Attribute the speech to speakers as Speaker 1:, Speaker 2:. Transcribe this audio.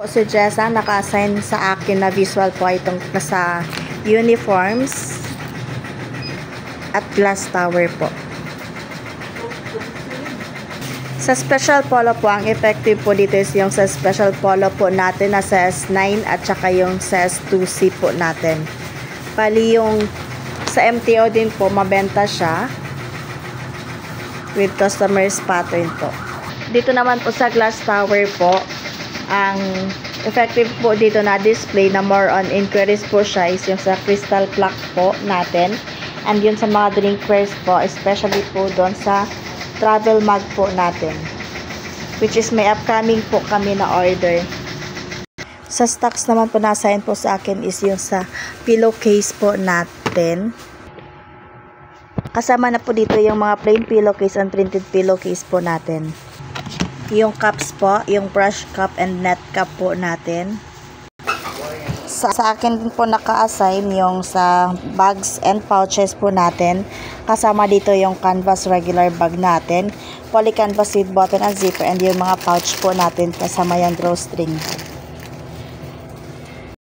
Speaker 1: Si Jessa naka-assign sa akin na visual po itong nasa uniforms at glass tower po. Sa special polo po, ang effective po dito is yung sa special polo po natin na size 9 at saka yung size 2C po natin. Bali yung sa MTO din po, mabenta siya with customers pattern po. Dito naman po sa glass tower po, ang effective po dito na display na more on inquiries po siya is yung sa crystal clock po natin. And yun sa mga drinkwares po, especially po doon sa travel mug po natin, which is may upcoming po kami na order. Sa stocks naman po na-assign po sa akin is yung sa pillowcase po natin. Kasama na po dito yung mga plain pillowcase and printed pillowcase po natin. Yung cups po, yung brush cup and net cup po natin. Sa akin din po naka-assign yung sa bags and pouches po natin. Kasama dito yung canvas regular bag natin, poly canvas with button and zipper, and yung mga pouch po natin kasama yung drawstring.